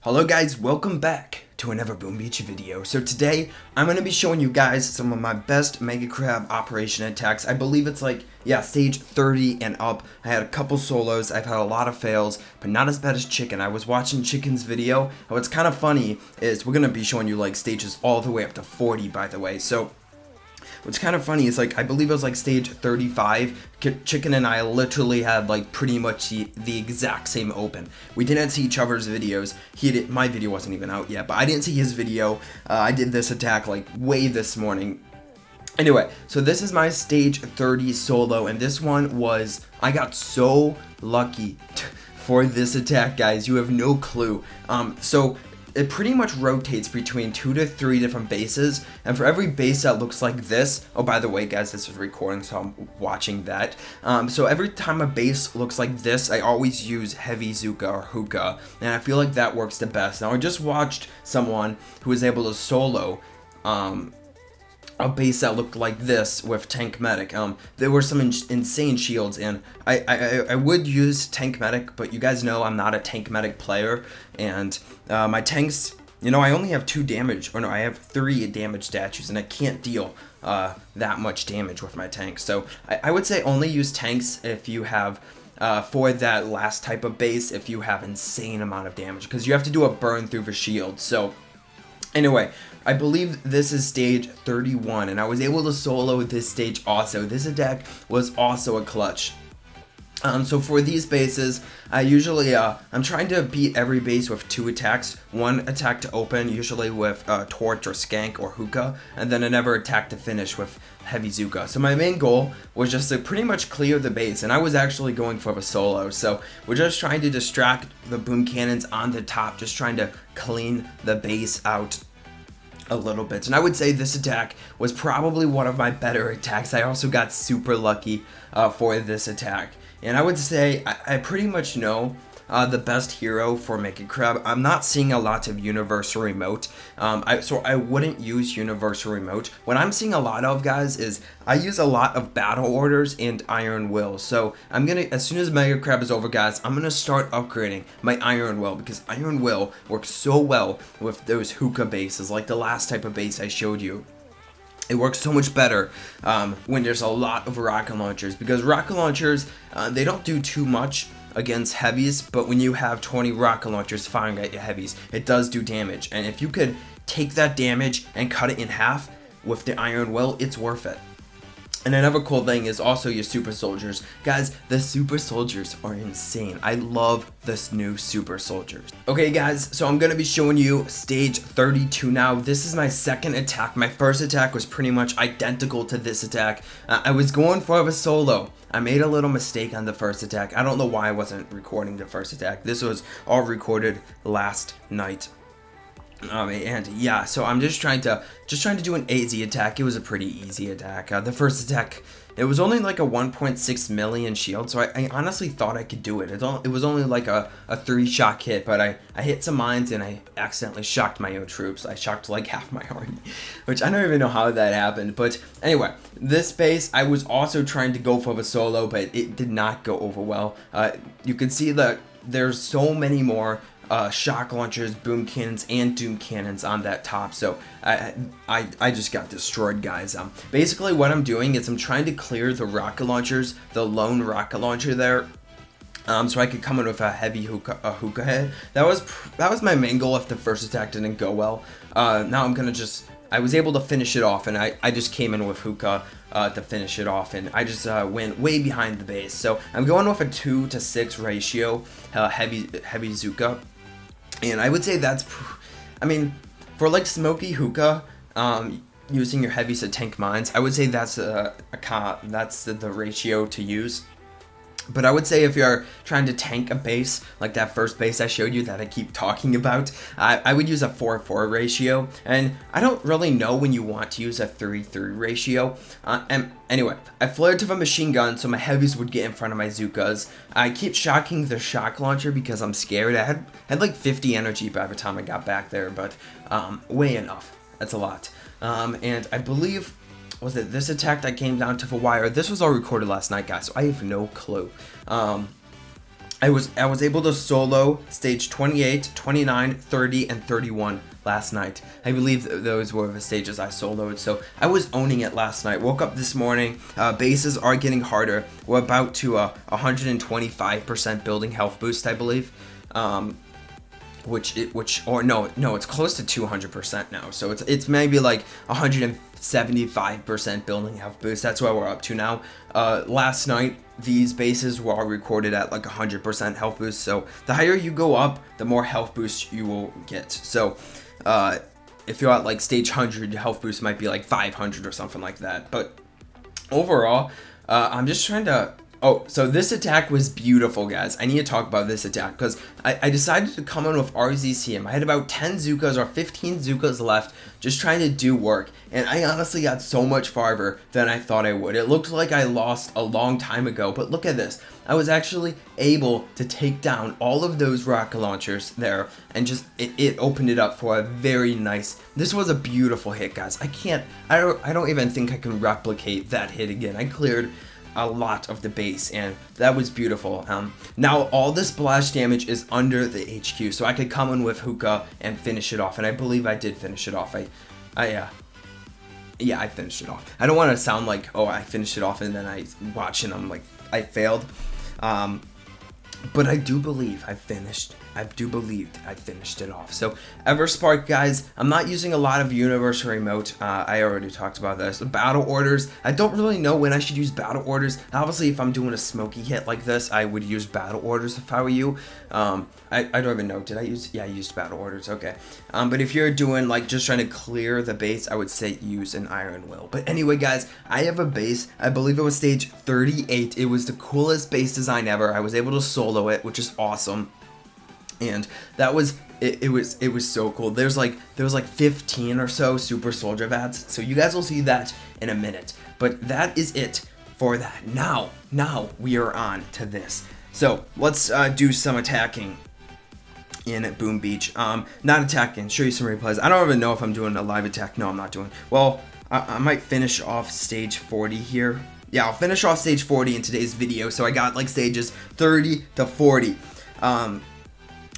Hello guys, welcome back to another Boom Beach video. So today, I'm going to be showing you guys some of my best Mega Crab operation attacks. I believe it's like, yeah, stage 30 and up. I had a couple solos, I've had a lot of fails, but not as bad as Chicken. I was watching Chicken's video, and what's kind of funny is we're going to be showing you like stages all the way up to 40, by the way. So what's kind of funny is, like, I believe it was like stage 35, Chicken and I literally had like pretty much the exact same open. We didn't see each other's videos. My video wasn't even out yet, but I didn't see his video. I did this attack like way this morning. Anyway, so this is my stage 30 solo, and this one was, I got so lucky for this attack, guys. You have no clue. So it pretty much rotates between 2 to 3 different bases, and for every base that looks like this, oh, by the way guys, this is recording, so I'm watching that. So every time a base looks like this, I always use Heavy Zuka or Hookah, and I feel like that works the best. Now I just watched someone who was able to solo a base that looked like this with Tank Medic. There were some insane shields, and I would use Tank Medic, but you guys know I'm not a Tank Medic player, and my tanks, you know, I only have 2 damage, or no, I have 3 damage statues, and I can't deal that much damage with my tanks. So I would say only use tanks if you have for that last type of base, if you have insane amount of damage, because you have to do a burn through the shield. So anyway, I believe this is stage 31, and I was able to solo this stage also. This attack was also a clutch. So for these bases, I usually, I'm trying to beat every base with 2 attacks. 1 attack to open, usually with Torch or Skank or Hookah, and then another attack to finish with Heavy Zuka. So my main goal was just to pretty much clear the base, and I was actually going for a solo. So we're just trying to distract the boom cannons on the top, just trying to clean the base out a little bit. And I would say this attack was probably one of my better attacks. I also got super lucky for this attack. And I would say I pretty much know the best hero for Mega Crab. I'm not seeing a lot of Universal Remote, so I wouldn't use Universal Remote. What I'm seeing a lot of, guys, is I use a lot of Battle Orders and Iron Will. So I'm gonna, as soon as Mega Crab is over, guys, I'm gonna start upgrading my Iron Will, because Iron Will works so well with those Hookah bases, like the last type of base I showed you. It works so much better when there's a lot of rocket launchers, because rocket launchers, they don't do too much against heavies, but when you have 20 rocket launchers firing at your heavies, it does do damage. And if you could take that damage and cut it in half with the Iron Will, it's worth it. And another cool thing is also your super soldiers. Guys, the super soldiers are insane. I love this new super soldiers. Okay guys, so I'm gonna be showing you stage 32 now. This is my second attack. My first attack was pretty much identical to this attack. I was going for a solo. I made a little mistake on the first attack. I don't know why I wasn't recording the first attack. This was all recorded last night. And yeah, so I'm just trying to do an AZ attack. It was a pretty easy attack. The first attack, it was only like a 1.6 million shield, so I honestly thought I could do it. It was only like a 3-shot hit, but I hit some mines and I accidentally shocked my own troops. I shocked like half my army, which I don't even know how that happened. But anyway, this base, I was also trying to go for the solo, but it did not go over well. You can see that there's so many more shock launchers, boom cannons, and doom cannons on that top, so I just got destroyed, guys. Basically what I'm doing is I'm trying to clear the rocket launchers, the lone rocket launcher there, so I could come in with a heavy hookah head. That was my main goal if the first attack didn't go well. Now I'm gonna I was able to finish it off, and I just came in with Hookah to finish it off, and I just went way behind the base. So I'm going with a 2 to 6 ratio, heavy Zuka, and I would say that's, I mean, for like Smoky Hookah, using your heavies to tank mines, I would say that's that's the ratio to use. But I would say if you're trying to tank a base, like that first base I showed you that I keep talking about, I would use a 4-4 ratio. And I don't really know when you want to use a 3-3 ratio. And anyway, I flared to the machine gun so my heavies would get in front of my Zukas. I keep shocking the shock launcher because I'm scared. I had like 50 energy by the time I got back there, but way enough. That's a lot. And I believe, was it this attack that came down to the wire? This was all recorded last night, guys, so I have no clue. I was able to solo stage 28, 29, 30, and 31 last night. I believe those were the stages I soloed, so I was owning it last night. Woke up this morning, bases are getting harder. We're about to 125% building health boost, I believe. It's close to 200% now. So it's maybe like 175% building health boost. That's what we're up to now. Last night, these bases were all recorded at like 100% health boost. So the higher you go up, the more health boost you will get. So if you're at like stage 100, your health boost might be like 500 or something like that. But overall, I'm just trying to... Oh, so this attack was beautiful, guys. I need to talk about this attack because I decided to come in with RZCM. I had about 10 Zukas or 15 Zukas left just trying to do work. And I honestly got so much farther than I thought I would. It looked like I lost a long time ago, but look at this. I was actually able to take down all of those rocket launchers there and just, it opened it up for a very nice, this was a beautiful hit, guys. I don't even think I can replicate that hit again. I cleared a lot of the base and that was beautiful. Now all the splash damage is under the HQ, so I could come in with hookah and finish it off, and I believe I did finish it off. I finished it off. I don't want to sound like, oh, I finished it off and then I watch and I'm like, I failed. But I do believe I finished it off. So Everspark, guys, I'm not using a lot of universe remote. I already talked about this. Battle orders, I don't really know when I should use battle orders. Obviously, if I'm doing a smoky hit like this, I would use battle orders if I were you. I don't even know. Did I use? Yeah, I used battle orders. Okay. But if you're doing like just trying to clear the base, I would say use an Iron Will. But anyway, guys, I have a base. I believe it was stage 38. It was the coolest base design ever. I was able to solo it, which is awesome. And that was it was so cool. There was like 15 or so super soldier vats, so you guys will see that in a minute. But that is it for that. Now we are on to this. So let's do some attacking in Boom Beach. Not attacking, show you some replays. I don't even know if I'm doing a live attack. No, I'm not doing. Well, I might finish off stage 40 here. Yeah, I'll finish off stage 40 in today's video. So I got like stages 30 to 40.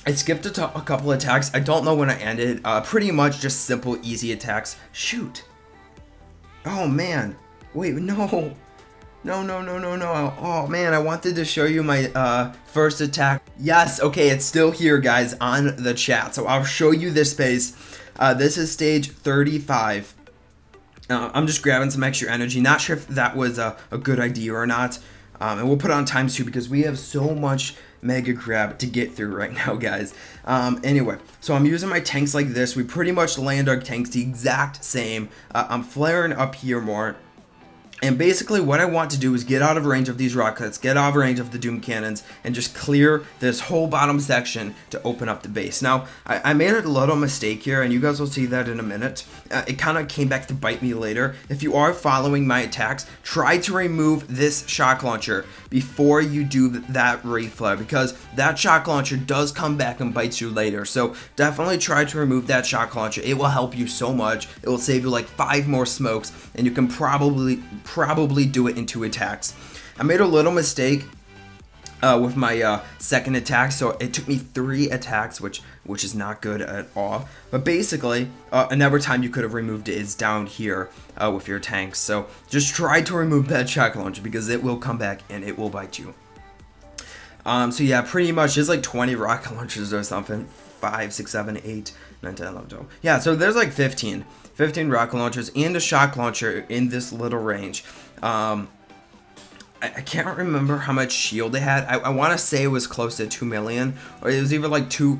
I skipped a couple attacks. I don't know when I ended. Pretty much just simple, easy attacks. Shoot. Oh, man. Wait, no. No. Oh, man, I wanted to show you my first attack. Yes, okay, it's still here, guys, on the chat. So I'll show you this base. This is stage 35. I'm just grabbing some extra energy. Not sure if that was a good idea or not. And we'll put it on times 2 because we have so much Mega Crab to get through right now, guys. Anyway, so I'm using my tanks like this. We pretty much land our tanks the exact same. I'm flaring up here more. And basically what I want to do is get out of range of these rockets, get out of range of the Doom Cannons, and just clear this whole bottom section to open up the base. Now, I made a little mistake here, and you guys will see that in a minute. It kind of came back to bite me later. If you are following my attacks, try to remove this shock launcher before you do that Ray Flare, because that shock launcher does come back and bites you later. So definitely try to remove that shock launcher. It will help you so much. It will save you like 5 more smokes, and you can probably do it in 2 attacks. I made a little mistake with my second attack, so it took me 3 attacks, which is not good at all. But basically, another time you could have removed it is down here with your tanks. So just try to remove that shock launcher because it will come back and it will bite you. So yeah, pretty much there's like 20 rocket launchers or something. 5, 6, 7, 8, 9, 10, 11, 12. Yeah, so there's like 15 rocket launchers and a shock launcher in this little range. I can't remember how much shield they had. I want to say it was close to 2 million, or it was either like 2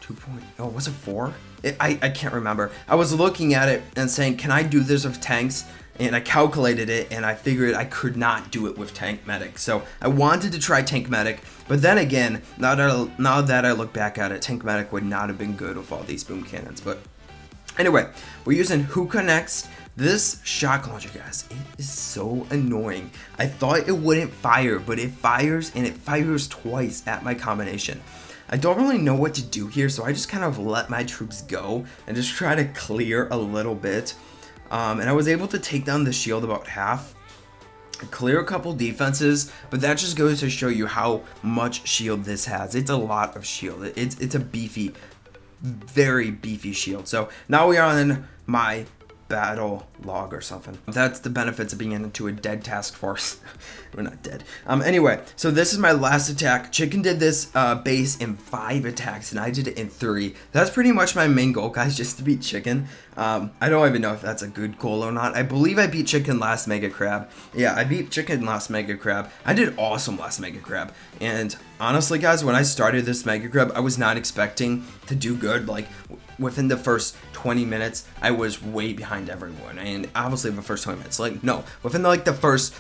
point, oh, was it 4? I can't remember. I was looking at it and saying, can I do this with tanks? And I calculated it, and I figured I could not do it with Tank Medic. So I wanted to try Tank Medic, but then again, now that I look back at it, Tank Medic would not have been good with all these boom cannons. But anyway, we're using Hookah next. This shock launcher, guys, it is so annoying. I thought it wouldn't fire, but it fires, and it fires twice at my combination. I don't really know what to do here, so I just kind of let my troops go and just try to clear a little bit. And I was able to take down the shield about half. clear a couple defenses, but that just goes to show you how much shield this has. It's a lot of shield. It's a beefy, very beefy shield. So now we are on my battle log or something. That's the benefits of being into a dead task force. We're not dead. Anyway, so this is my last attack. Chicken did this base in 5 attacks, and I did it in 3. That's pretty much my main goal, guys, just to beat Chicken. I don't even know if that's a good goal or not. I believe I beat Chicken last Mega Crab. Yeah, I beat Chicken last Mega Crab. I did awesome last Mega Crab. And honestly, guys, when I started this Mega Crab, I was not expecting to do good. Like, within the first 20 minutes, I was way behind everyone. And obviously the first 20 minutes, like, no, within the first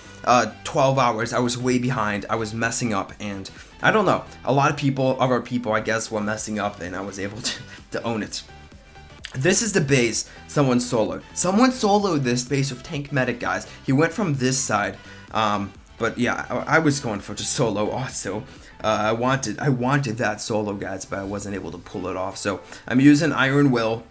12 hours, I was way behind. I was messing up, and I don't know. A lot of other people, I guess, were messing up, and I was able to own it. This is the base someone soloed. Someone soloed this base with Tank Medic, guys. He went from this side, but yeah, I was going for just solo also. I wanted that solo, guys, but I wasn't able to pull it off. So I'm using Iron Will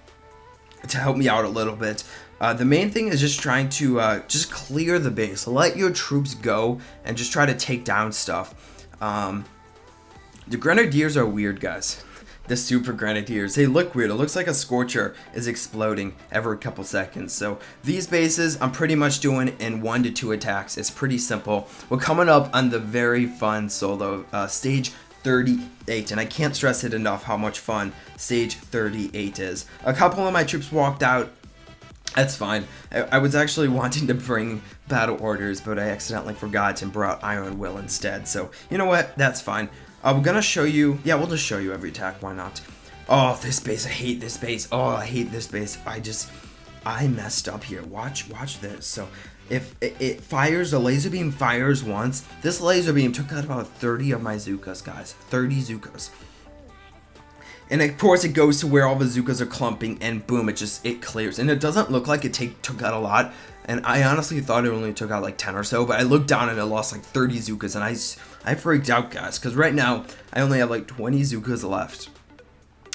to help me out a little bit. The main thing is just trying to just clear the base. Let your troops go and just try to take down stuff. The Grenadiers are weird, guys. The Super Grenadiers, they look weird. It looks like a Scorcher is exploding every couple seconds. So these bases, I'm pretty much doing in 1 to 2 attacks. It's pretty simple. We're coming up on the very fun solo, stage 38, and I can't stress it enough how much fun stage 38 is. A couple of my troops walked out. That's fine. I was actually wanting to bring battle orders, but I accidentally forgot and brought Iron Will instead. So you know what? That's fine. I'm gonna show you. Yeah, we'll just show you every attack. Why not? Oh, this base. I hate this base. Oh, I hate this base. I messed up here. Watch this. So if it fires, the laser beam fires once. This laser beam took out about 30 of my Zukas, guys. 30 Zukas. And of course it goes to where all the Zukas are clumping, and boom, it clears. And it doesn't look like it took out a lot. And I honestly thought it only took out like 10 or so, but I looked down and it lost like 30 Zukas, and I freaked out, guys, because right now I only have like 20 Zukas left.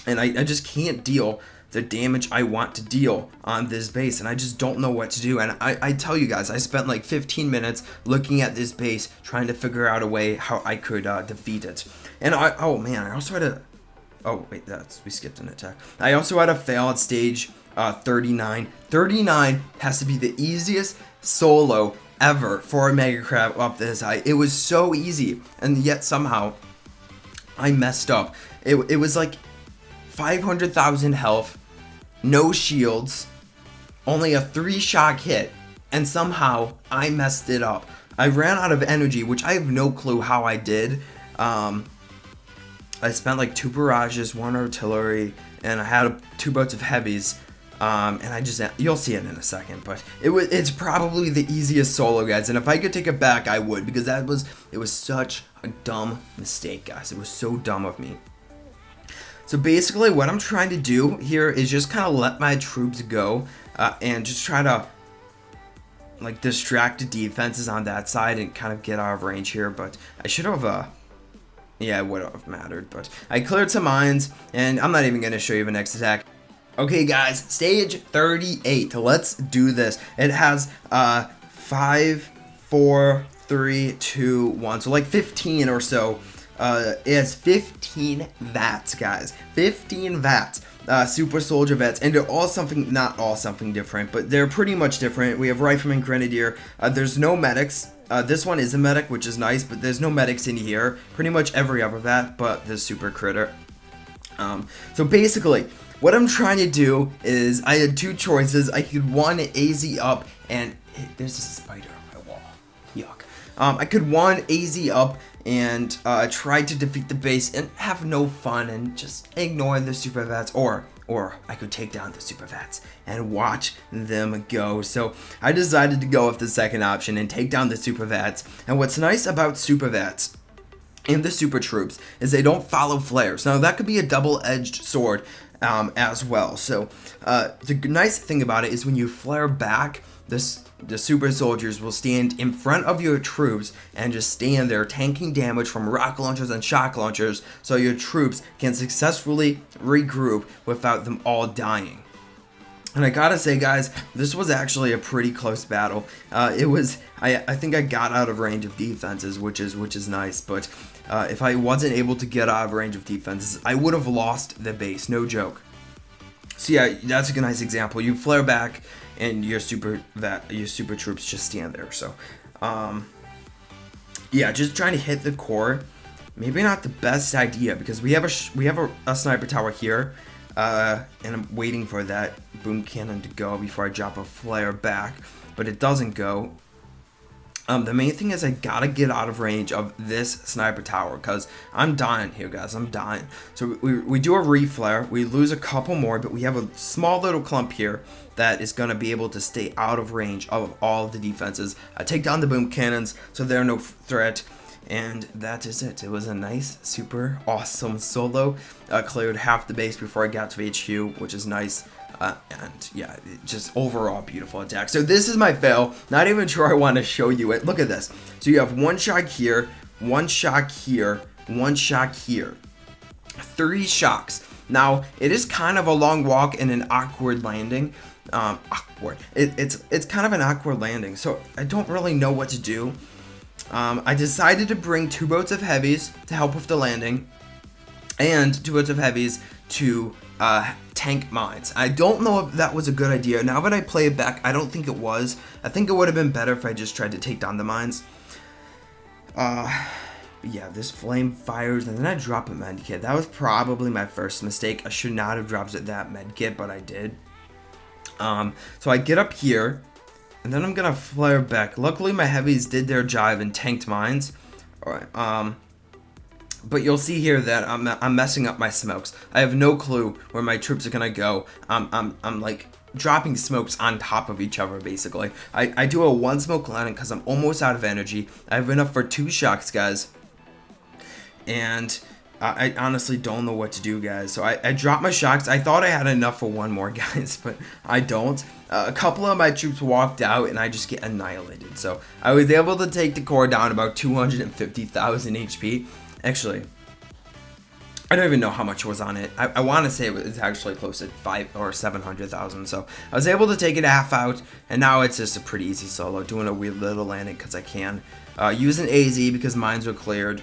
And I just can't deal the damage I want to deal on this base, and I just don't know what to do. And I tell you guys, I spent like 15 minutes looking at this base, trying to figure out a way how I could defeat it. And oh man, I also had a... Oh, wait, we skipped an attack. I also had a fail at stage 39. 39 has to be the easiest solo ever for a Mega Crab up this high. It was so easy, and yet somehow I messed up. It was like 500,000 health, no shields, only a 3-shot hit, and somehow I messed it up. I ran out of energy, which I have no clue how I did. I spent like 2 barrages, 1 artillery, and I had 2 boats of heavies. And you'll see it in a second, but it's probably the easiest solo, guys. And if I could take it back, I would, because it was such a dumb mistake, guys. It was so dumb of me. So basically, what I'm trying to do here is just kind of let my troops go, and just try to like distract the defenses on that side and kind of get out of range here. But I should have yeah, it would have mattered, but I cleared some mines, and I'm not even going to show you the next attack. Okay, guys, stage 38. Let's do this. It has 5, 4, 3, 2, 1. So like 15 or so. It has 15 VATs, guys. 15 VATs. Super Soldier VATs. And they're all something, not all something different, but they're pretty much different. We have Rifleman, Grenadier. There's no medics. This one is a medic, which is nice, but there's no medics in here. Pretty much every other VAT, but the Super Critter. So basically, what I'm trying to do is, I had 2 choices. I could one AZ up, and there's a spider on my wall. Yuck. I could one AZ up and try to defeat the base and have no fun and just ignore the Super VATs, or I could take down the Super VATs and watch them go. So I decided to go with the second option and take down the Super VATs. And what's nice about Super VATs and the Super Troops is they don't follow flares. Now that could be a double-edged sword as well. So the nice thing about it is when you flare back, the super soldiers will stand in front of your troops and just stand there tanking damage from rocket launchers and shock launchers, so your troops can successfully regroup without them all dying. And I gotta say, guys, this was actually a pretty close battle. It was, I think I got out of range of defenses, which is nice. But if I wasn't able to get out of range of defenses, I would have lost the base, no joke. So yeah, that's a nice example. You flare back, and your super troops just stand there. So, yeah, just trying to hit the core. Maybe not the best idea because we have a sniper tower here. And I'm waiting for that boom cannon to go before I drop a flare back, but it doesn't go. The main thing is I gotta get out of range of this sniper tower because I'm dying here, guys. I'm dying. So we do a reflare. We lose a couple more, but we have a small little clump here that is gonna be able to stay out of range of all of the defenses. I take down the boom cannons, so they're no threat. And that is it. It was a nice, super awesome solo. Cleared half the base before I got to HQ, which is nice. And yeah, just overall beautiful attack. So this is my fail. Not even sure I want to show you it. Look at this. So you have one shot here, one shot here, one shot here. 3 shocks. Now, it is kind of a long walk and an awkward landing. It's kind of an awkward landing. So I don't really know what to do. I decided to bring 2 boats of heavies to help with the landing, and 2 boats of heavies to tank mines. I don't know if that was a good idea. Now that I play it back, I don't think it was. I think it would have been better if I just tried to take down the mines. Yeah, this flame fires, and then I drop a medkit. That was probably my first mistake. I should not have dropped that medkit, but I did. So I get up here. And then I'm gonna flare back. Luckily, my heavies did their job and tanked mines. Alright, but you'll see here that I'm messing up my smokes. I have no clue where my troops are gonna go. I'm like dropping smokes on top of each other, basically. I do a 1 smoke landing because I'm almost out of energy. I have enough for 2 shocks, guys. And I honestly don't know what to do, guys. So I dropped my shocks. I thought I had enough for 1 more, guys, but I don't. A couple of my troops walked out, and I just get annihilated. So I was able to take the core down about 250,000 HP. Actually, I don't even know how much was on it. I want to say it was actually close to 500,000 or 700,000. So I was able to take it half out, and now it's just a pretty easy solo. Doing a weird little landing because I can. Using AZ because mines were cleared.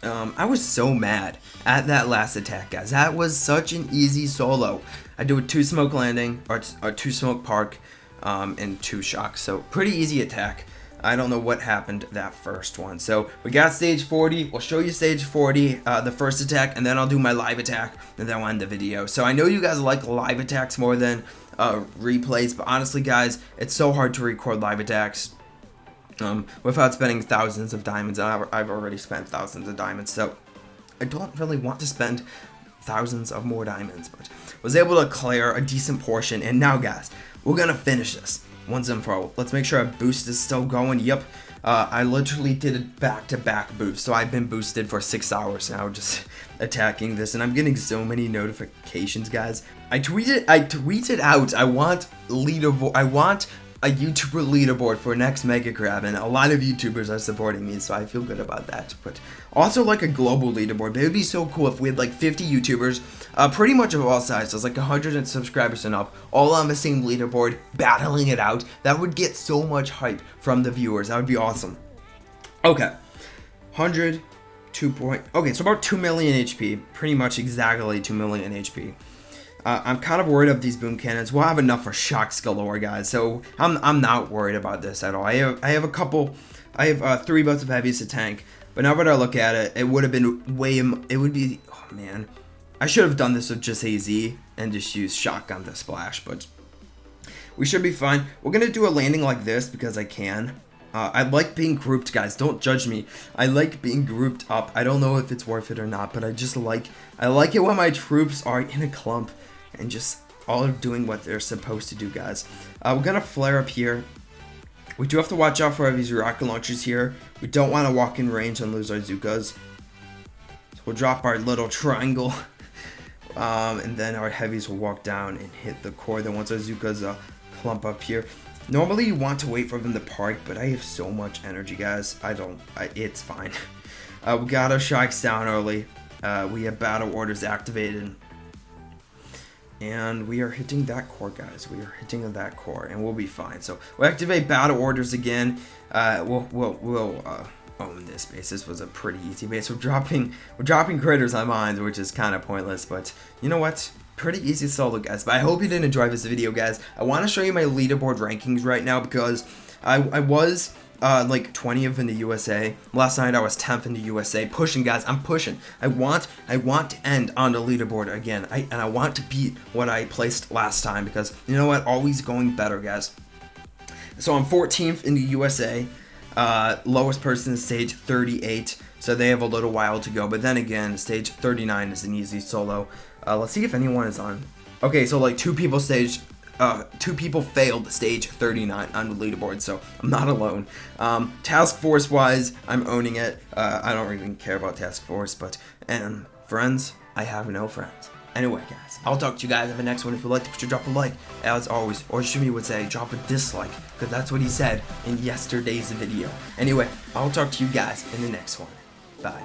I was so mad at that last attack, guys. That was such an easy solo. I do a 2 smoke landing, or 2 smoke park, and 2 shocks. So pretty easy attack. I don't know what happened that first one. So we got stage 40. We'll show you stage 40, the first attack, and then I'll do my live attack, and then I'll end the video. So I know you guys like live attacks more than replays, but honestly, guys, it's so hard to record live attacks. Without spending thousands of diamonds. I've already spent thousands of diamonds, so I don't really want to spend thousands of more diamonds, but was able to clear a decent portion. And now, guys, we're gonna finish this once and for all. Let's make sure our boost is still going. Yep, I literally did a back-to-back boost, so I've been boosted for 6 hours now just attacking this, and I'm getting so many notifications, guys. I tweeted out I want a YouTuber leaderboard for next Mega Crab, and a lot of YouTubers are supporting me, so I feel good about that. But also like a global leaderboard. But it would be so cool if we had like 50 YouTubers, pretty much of all sizes, like 100 subscribers and up, all on the same leaderboard, battling it out. That would get so much hype from the viewers. That would be awesome. Okay, 100, okay, so about 2 million HP, pretty much exactly 2 million HP. I'm kind of worried of these boom cannons. We'll have enough for shocks galore, guys. So I'm not worried about this at all. I have a couple. I have 3 boats of heavies to tank. But now that I look at it, it would have been it would be. Oh man, I should have done this with just AZ and just use shotgun to splash. But we should be fine. We're gonna do a landing like this because I can. I like being grouped, guys. Don't judge me. I like being grouped up. I don't know if it's worth it or not, but I like it when my troops are in a clump and just all doing what they're supposed to do, guys. We're gonna flare up here. We do have to watch out for these rocket launchers here. We don't want to walk in range and lose our Zukas. So we'll drop our little triangle. And then our heavies will walk down and hit the core. Then once our Zukas clump up here. Normally you want to wait for them to park, but I have so much energy, guys. It's fine. We got our shocks down early. We have battle orders activated. And we are hitting that core, guys. We are hitting that core, and we'll be fine. So we'll activate battle orders again. We'll own this base. This was a pretty easy base. We're dropping critters on mines, which is kind of pointless, but you know what? Pretty easy solo, guys. But I hope you did enjoy this video, guys. I want to show you my leaderboard rankings right now because I was like 20th in the USA. Last night I was 10th in the USA. Pushing, guys. I'm pushing. I want to end on the leaderboard again. And I want to beat what I placed last time because you know what? Always going better, guys. So I'm 14th in the USA. Lowest person is stage 38. So they have a little while to go. But then again, stage 39 is an easy solo. Let's see if anyone is on. Okay, so like two people failed stage 39 on the leaderboard, so I'm not alone. Task force wise, I'm owning it. I don't really care about task force, but friends, I have no friends. Anyway, guys, I'll talk to you guys in the next one. If you liked it, drop a like, as always, or Shimmy would say, drop a dislike, because that's what he said in yesterday's video. Anyway, I'll talk to you guys in the next one. Bye.